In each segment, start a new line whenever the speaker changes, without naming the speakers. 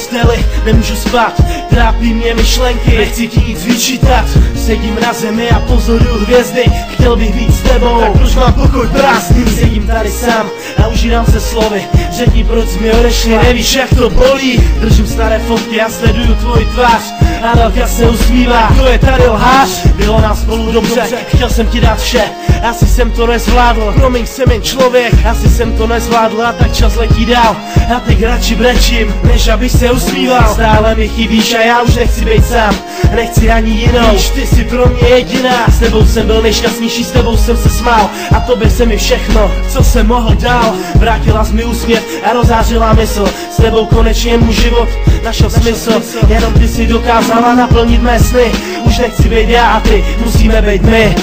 posteli, nemůžu spát, trápí mě myšlenky, nechci ti nic vyčítat. Sedím na zemi a pozoruju hvězdy, chtěl bych být s tebou, tak proč mám pokoj prázdný? Sedím tady sám a užírám se slovy, řekni proč mi odešla, nevíš jak to bolí. Držím staré fotky a sleduju tvoji tvář, Adelka se usmívá, to je tady lhář. Bylo nás spolu dobře, chtěl jsem ti dát vše, asi jsem to nezvládl, promiň, jsem jen člověk, asi jsem to nezvládl a tak čas letí dál. A teď radši brečím, než abych se usmíval. Stále mi chybíš a já už nechci být sám, nechci ani jinou, víš, ty jsi pro mě jediná. S tebou jsem byl nejšťastnější, s tebou jsem se smál a tobě se mi všechno, co jsem mohl dál. Vrátila jsi mi úsměv a rozářila mysl, s tebou konečně můj život našel smysl. Jenom ty si dokázala naplnit mé sny, už nechci být já a ty, musíme být my.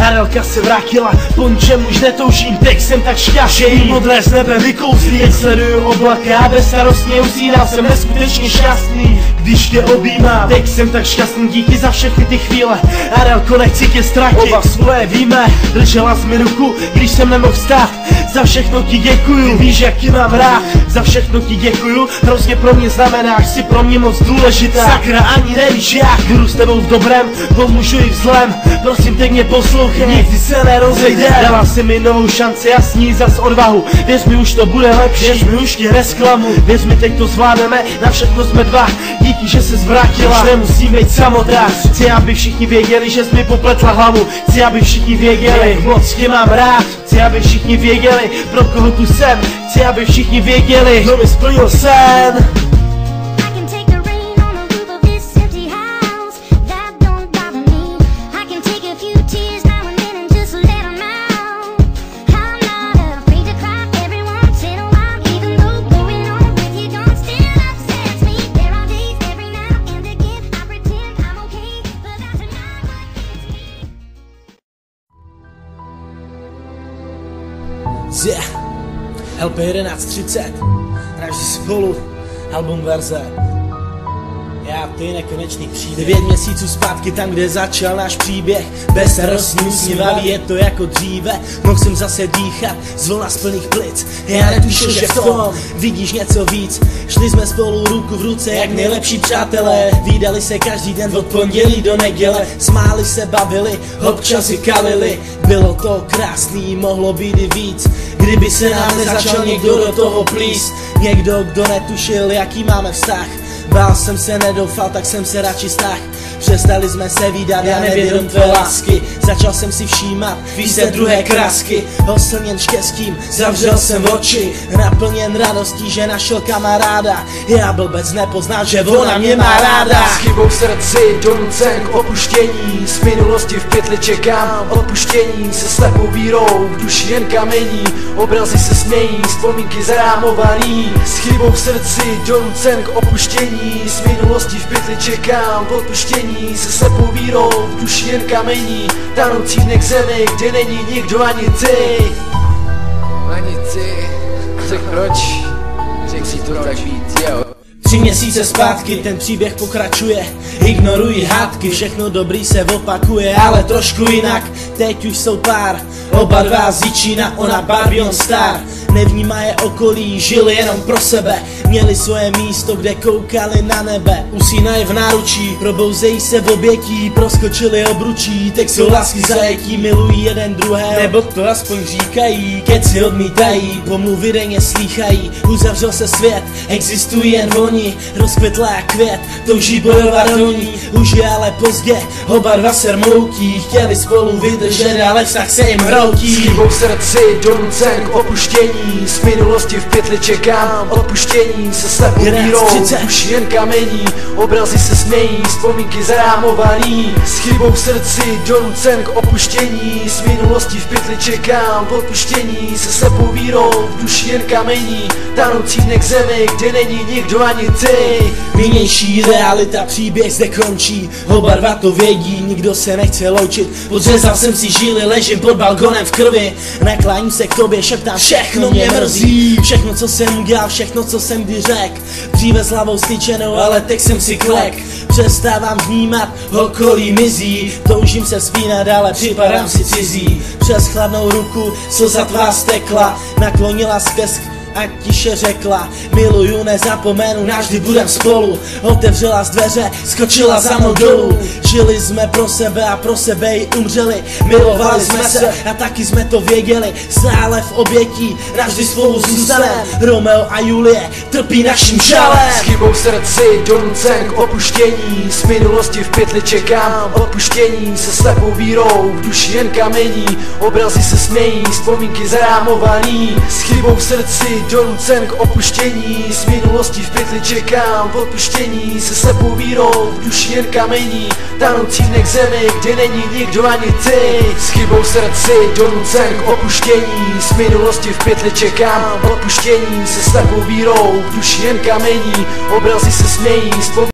Adelka se vrátila, po ničem už netoužím, teď jsem tak šťastný, že jí modré z nebe vykouzlí. Teď sleduju oblaka a bezstarostně usínám, jsem neskutečně šťastný, když tě objímám. Teď jsem tak šťastný, díky za všechny ty chvíle, Adelko, nechci tě ztratit, oba svoje víme. Držela jsi mi ruku, když jsem nemohl vstát, za všechno ti děkuju, víš jak ti mám rád. Za všechno ti děkuju, hrozně pro mě znamenáš, jsi pro mě moc důležitá. Sakra, ani nevíš jak, budu s tebou v dobrém, pomůžu i v zlém, prosím teď mě poslouchej, nic se nerozejde. Dala si mi novou šanci a s ní zas odvahu, věř mi už to bude lepší, věř mi už tě nezklamu, věř mi teď to zvládneme, na všechno jsme dva, díky že se zvrátila, už nemusím být samotná. Chci aby všichni věděli, že jsi mi popletla hlavu, chci aby všichni věděli, jak moc tě mám rád. Chci aby všichni věděli, pro koho tu jsem, chci aby všichni věděli, kdo mi splnil sen.
Yeah, LP 1130, Draží spolu, album verze. Já ty nekonečný příběh. 9 měsíců zpátky tam, kde začal náš příběh, bezstarostný, usmívavý, je to jako dříve. Mohl jsem zase dýchat z vlna z plných plic, já netušil, že v tom vidíš něco víc. Šli jsme spolu ruku v ruce jak nejlepší přátelé, vídali se každý den od pondělí do neděle, smáli se, bavili, občas i kalili. Bylo to krásný, mohlo být i víc, kdyby se nám nezačal někdo do toho plíst. Někdo, kdo netušil, jaký máme vztah. Bál jsem se, nedoufal, tak jsem se radši stáhl. Přestali jsme se vídat, já nevědom tvé lásky. Začal jsem si všímat, víš se druhé krásky. Oslněn štěstím, zavřel jsem oči, naplněn radostí, že našel kamaráda. Já blbec nepoznal, že ona mě má ráda.
S chybou v srdci, donucen k opuštění, z minulosti v pytli čekám odpuštění. Se slepou vírou, v duši jen kamení, obrazy se smějí, vzpomínky zarámovaný. S chybou v srdci, donucen k opuštění, z minulosti v pytli čekám odpuštění. Se slepou vírou, v duši jen kamení, tanoucí dne k zemi, kde není nikdo ani ty. Ani ty, řek proč, řek si to tak být, jo.
3 měsíce zpátky ten příběh pokračuje, ignoruji hádky, všechno dobrý se opakuje, ale trošku jinak, teď už jsou pár, oba dva z Jičína, ona Barbie, on Star. Nevnímá je okolí, žili jenom pro sebe, měli svoje místo, kde koukali na nebe. Usínají v náručí, probouzejí se v obětí, proskočili obručí, teď jsou lásky zajetí, milují jeden druhé, nebo to aspoň říkají, keci odmítají, pomluvy denně slýchají. Uzavřel se svět, existují jen oni, rozkvětlá jak květ, touží bojovat do ní. Už je ale pozdě, oba dva se rmoutí, chtěli spolu vydržet, ale vztah se jim hroutí.
S chybou v srdci, donucen k opuštění, kamení, z minulosti v pytli čekám odpuštění, se slepou vírou, už jen kamení, obrazy se smějí, vzpomínky zarámovaný, s chybou v srdci donucen k opuštění, z minulosti v pytli čekám odpuštění, se slepou vírou, v duši jen kamení, tanoucí dne k zemi, kde není nikdo ani ty.
Nynější realita, příběh zde končí, oba dva to vědí, nikdo se nechce loučit. Podřezal jsem si žíly, ležím pod balkonem v krvi, nakláním se k tobě, šeptám, všechno mě mrzí. Všechno, co jsem udělal, všechno, co jsem kdy řekl, dříve s hlavou styčenou, ale teď jsem si klek. Přestávám vnímat, okolí mizí, toužím se vzpínat, ale připadám si cizí. Přes chladnou ruku slza tvá stekla, naklonila skesk a tiše řekla, miluju, nezapomenu, navždy budem spolu. Otevřela z dveře, skočila za mnou dolů. Žili jsme pro sebe a pro sebe i umřeli. Milovali jsme se a taky jsme to věděli. Stále v obětí, navždy spolu zůstanem. Romeo a Julie trpí naším žalem.
S chybou v srdci donucen k opuštění, z minulosti v pytli čekám odpuštění, se slepou vírou, v duši jen kamení, obrazy se smějí, vzpomínky zarámovaný. S chybou v srdci donucen k opuštění, z minulosti v pytli čekám odpuštění, se slepou vírou, v duši jen kamení, tanoucí dne k zemi, kde není nikdo ani ty. S chybou v srdci donucen k opuštění, z minulosti v pytli čekám odpuštění, se slepou vírou, v duši jen kamení, obrazy se smějí,